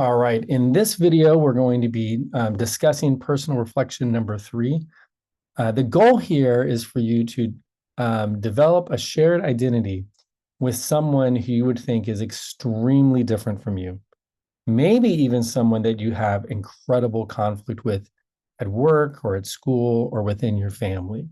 All right, in this video, we're going to be discussing personal reflection number 3. The goal here is for you to develop a shared identity with someone who you would think is extremely different from you. Maybe even someone that you have incredible conflict with at work or at school or within your family.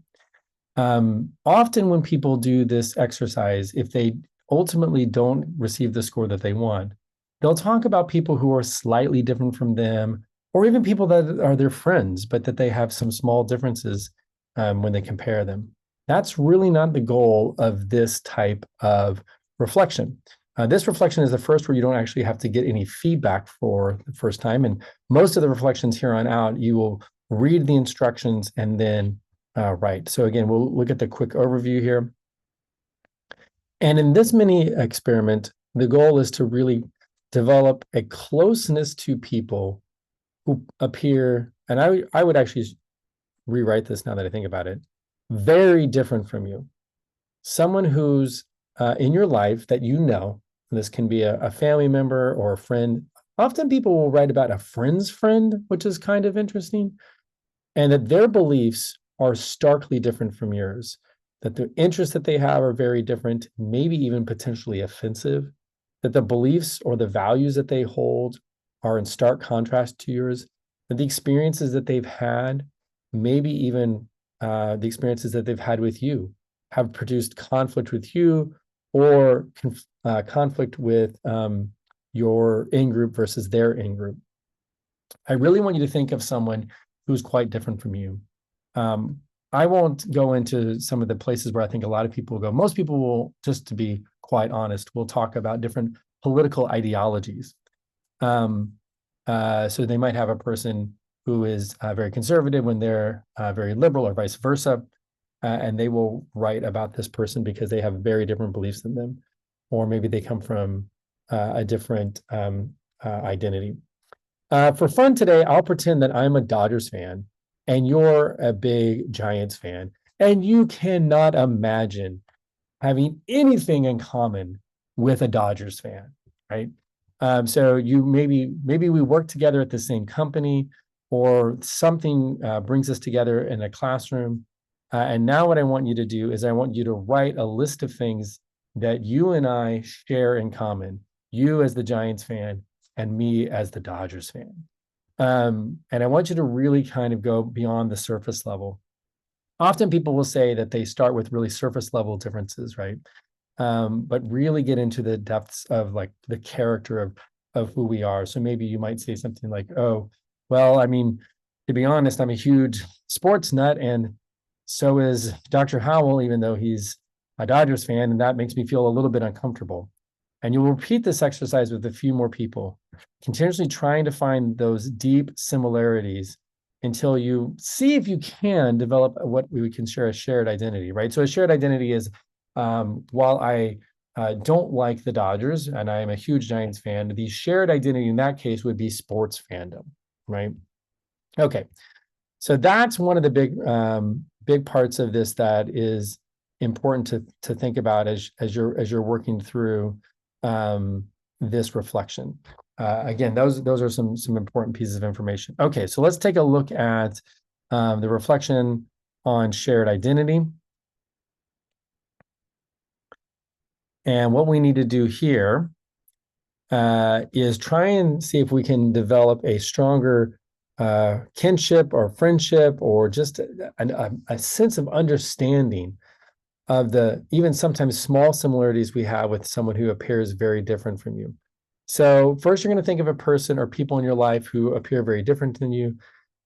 Often when people do this exercise, if they ultimately don't receive the score that they want, they'll talk about people who are slightly different from them, or even people that are their friends, but that they have some small differences when they compare them. That's really not the goal of this type of reflection. This reflection is the first where you don't actually have to get any feedback for the first time. And most of the reflections here on out, you will read the instructions and then write. So again, we'll look at the quick overview here. And in this mini experiment, the goal is to really develop a closeness to people who appear, and I would actually rewrite this now that I think about it, very different from you. Someone who's in your life that you know, this can be a family member or a friend. Often people will write about a friend's friend, which is kind of interesting, and that their beliefs are starkly different from yours, that the interests that they have are very different, maybe even potentially offensive, that the beliefs or the values that they hold are in stark contrast to yours, that the experiences that they've had, maybe even the experiences that they've had with you, have produced conflict with you or conflict with your in-group versus their in-group. I really want you to think of someone who's quite different from you. I won't go into some of the places where I think a lot of people will go. Most people will, just to be quite honest, will talk about different political ideologies. So they might have a person who is very conservative when they're very liberal, or vice versa. And they will write about this person because they have very different beliefs than them, or maybe they come from a different identity. For fun today, I'll pretend that I'm a Dodgers fan and you're a big Giants fan, and you cannot imagine having anything in common with a Dodgers fan, right? So you maybe we work together at the same company, or something brings us together in a classroom. And now what I want you to do is I want you to write a list of things that you and I share in common, you as the Giants fan and me as the Dodgers fan. And I want you to really kind of go beyond the surface level. Often people will say that they start with really surface level differences, right? But really get into the depths of like the character of who we are. So maybe you might say something like, oh, well, I mean, to be honest, I'm a huge sports nut, and so is Dr. Howell, even though he's a Dodgers fan, and that makes me feel a little bit uncomfortable. And you'll repeat this exercise with a few more people, continuously trying to find those deep similarities until you see if you can develop what we would consider a shared identity, right? So a shared identity is, while I don't like the Dodgers and I am a huge Giants fan, the shared identity in that case would be sports fandom, right? Okay, so that's one of the big parts of this that is important to think about as you're working through this reflection. Again, those are some important pieces of information. Okay, so let's take a look at the reflection on shared identity. And what we need to do here is try and see if we can develop a stronger kinship or friendship, or just a sense of understanding of the even sometimes small similarities we have with someone who appears very different from you. So first, you're going to think of a person or people in your life who appear very different than you.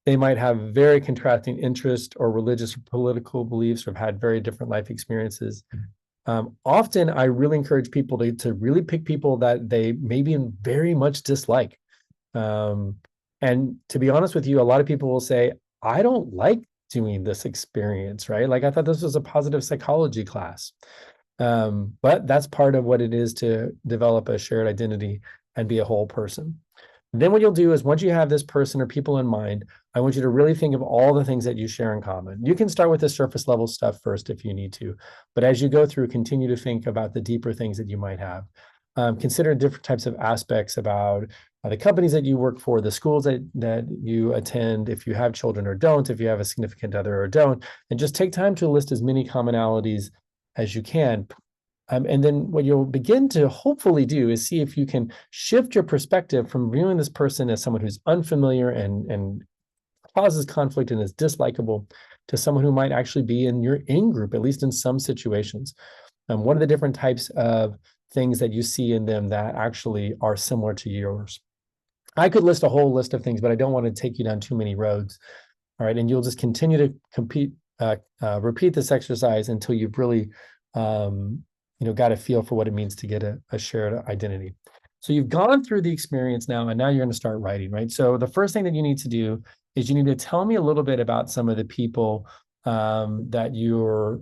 They might have very contrasting interest or religious or political beliefs, or have had very different life experiences. Often, I really encourage people to really pick people that they maybe very much dislike. And to be honest with you, a lot of people will say, I don't like doing this experience, right? Like, I thought this was a positive psychology class. But that's part of what it is to develop a shared identity and be a whole person. Then what you'll do is, once you have this person or people in mind, I want you to really think of all the things that you share in common. You can start with the surface level stuff first if you need to, but as you go through, continue to think about the deeper things that you might have. consider different types of aspects about the companies that you work for, the schools that you attend, if you have children or don't, if you have a significant other or don't, and just take time to list as many commonalities as you can. And then what you'll begin to hopefully do is see if you can shift your perspective from viewing this person as someone who's unfamiliar and causes conflict and is dislikable to someone who might actually be in your in-group, at least in some situations. What are the different types of things that you see in them that actually are similar to yours? I could list a whole list of things, but I don't want to take you down too many roads. All right. And you'll just continue to repeat this exercise until you've really, got a feel for what it means to get a shared identity. So you've gone through the experience now, and now you're going to start writing, right? So the first thing that you need to do is you need to tell me a little bit about some of the people that you're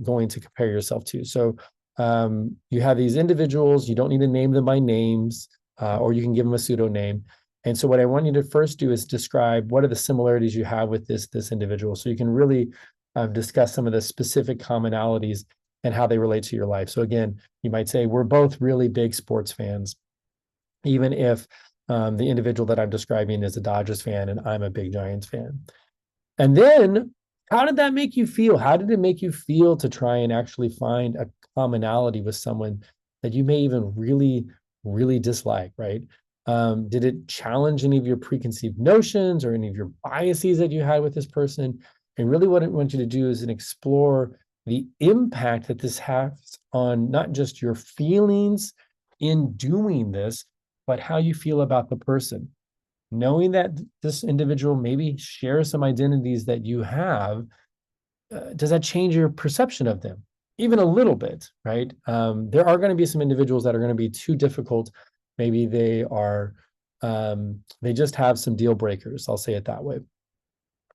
going to compare yourself to. So you have these individuals, you don't need to name them by names, or you can give them a pseudonym. And so what I want you to first do is describe what are the similarities you have with this individual. So you can really discuss some of the specific commonalities and how they relate to your life. So again, you might say, we're both really big sports fans, even if the individual that I'm describing is a Dodgers fan and I'm a big Giants fan. And then how did that make you feel? How did it make you feel to try and actually find a commonality with someone that you may even really, really dislike, right? Did it challenge any of your preconceived notions or any of your biases that you had with this person? And really what I want you to do is explore the impact that this has on not just your feelings in doing this, but how you feel about the person. Knowing that this individual maybe shares some identities that you have, does that change your perception of them? Even a little bit, right? There are going to be some individuals that are going to be too difficult. Maybe they are, they just have some deal breakers. I'll say it that way.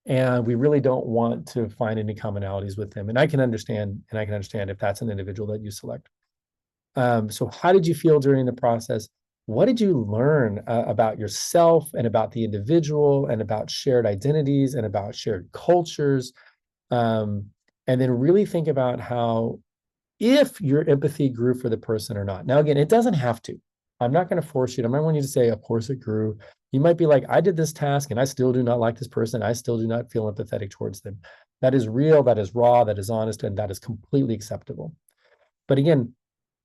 And we really don't want to find any commonalities with them. And I can understand if that's an individual that you select. So how did you feel during the process? What did you learn about yourself and about the individual and about shared identities and about shared cultures? And then really think about how, if your empathy grew for the person or not. Now, again, it doesn't have to. I'm not going to force you. I might want you to say, of course it grew. You might be like, I did this task and I still do not like this person. I still do not feel empathetic towards them. That is real, that is raw, that is honest, and that is completely acceptable. But again,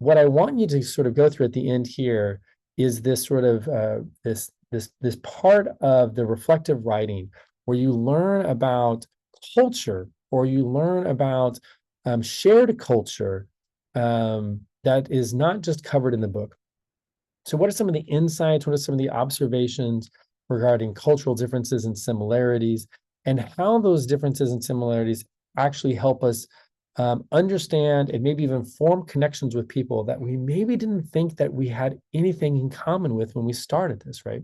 what I want you to sort of go through at the end here is this sort of this part of the reflective writing where you learn about culture, or you learn about shared culture that is not just covered in the book. So what are some of the insights? What are some of the observations regarding cultural differences and similarities, and how those differences and similarities actually help us understand and maybe even form connections with people that we maybe didn't think that we had anything in common with when we started this, right?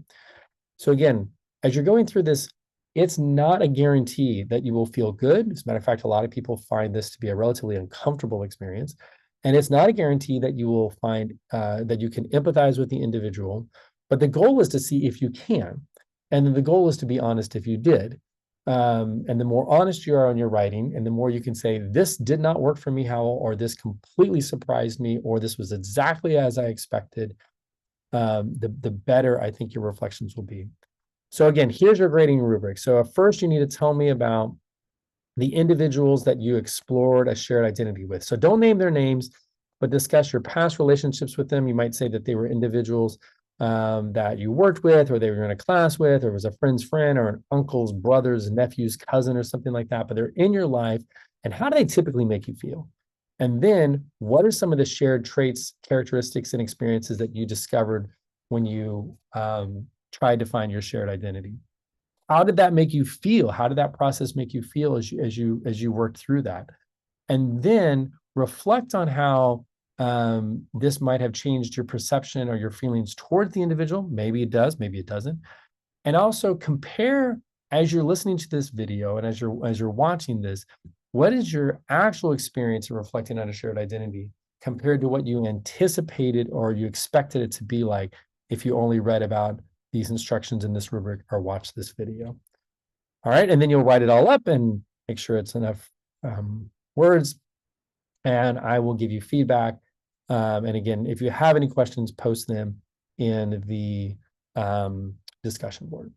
So again, as you're going through this, it's not a guarantee that you will feel good. As a matter of fact, a lot of people find this to be a relatively uncomfortable experience. And it's not a guarantee that you will find that you can empathize with the individual. But the goal is to see if you can. And then the goal is to be honest if you did. And the more honest you are on your writing, and the more you can say, this did not work for me, Howell, or this completely surprised me, or this was exactly as I expected, the better I think your reflections will be. So again, here's your grading rubric. So first you need to tell me about the individuals that you explored a shared identity with. So don't name their names, but discuss your past relationships with them. You might say that they were individuals that you worked with, or they were in a class with, or was a friend's friend, or an uncle's brother's nephew's cousin, or something like that, but they're in your life. And how do they typically make you feel? And then what are some of the shared traits, characteristics, and experiences that you discovered when you tried to find your shared identity? How did that make you feel? How did that process make you feel as you worked through that? And then reflect on how this might have changed your perception or your feelings towards the individual. Maybe it does, maybe it doesn't. And also compare, as you're listening to this video and as you're watching this, what is your actual experience of reflecting on a shared identity compared to what you anticipated or you expected it to be like if you only read about these instructions in this rubric or watch this video. All right, and then you'll write it all up and make sure it's enough words, and I will give you feedback And again, if you have any questions, post them in the discussion board.